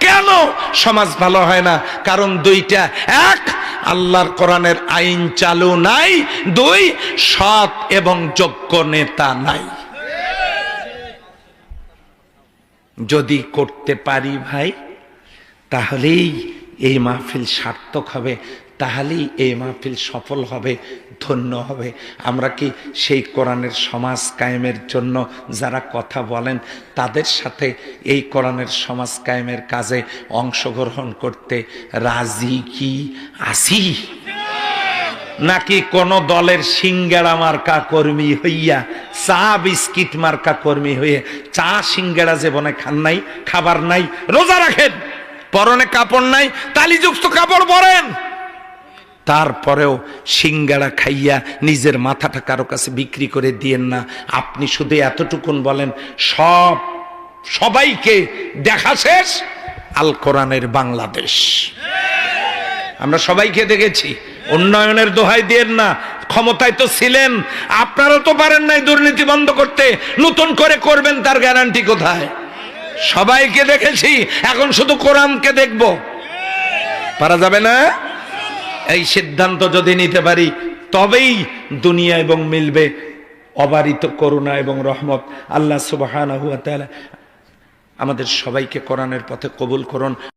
কেন সমাজ ভালো হয় না? কারণ দুইটা, এক, আল্লাহর কোরআনের আইন চালু নাই, দুই, সৎ এবং যোগ্য নেতা নাই। যদি করতে পারি ভাই, তাহলেই এই মাহফিল সার্থক হবে, তাহলেই এই মাহফিল সফল হবে, ধন্য হবে। আমরা কি সেই কোরআনের সমাজ কায়েমের জন্য যারা কথা বলেন তাদের সাথে এই কোরআনের সমাজ কায়েমের কাজে অংশগ্রহণ করতে রাজি কি আছি? নাকি কোন দলের সিঙ্গাড়া মার্কা কর্মী হইয়া, চা বিস্কিট মার্কা কর্মী হয়ে, চা সিঙ্গাড়া জীবনে খান নাই, খাবার নাই, রোজা রাখেন, পরনে কাপড় নাই, তালিযুক্ত কাপড় পরেন, তারপরেও সিঙ্গাড়া খাইয়া নিজের মাথাটা কারো কাছে বিক্রি করে দিয়েন না। আপনি শুধু এতটুকুন বলেন, সবাইকে দেখা শেষ আল কোরআনের বাংলাদেশ। আমরা সবাইকে দেখেছি। উন্নয়নের দোহাই দিয়েন না, ক্ষমতায় তো ছিলেন, আপনারাও তো পারেন নাই দুর্নীতি বন্ধ করতে, নতুন করে করবেন তার গ্যারান্টি কোথায়? সবাইকে দেখেছি, এখন শুধু কোরআনকে দেখব, পারা যাবে না? এই সিদ্ধান্ত যদি নিতে পারি তবেই দুনিয়া এবং মিলবে অবারিত করুণা এবং রহমত। আল্লাহ সুবহানাহু ওয়া তাআলা আমাদের সবাইকে কোরআনের পথে কবুল করুন।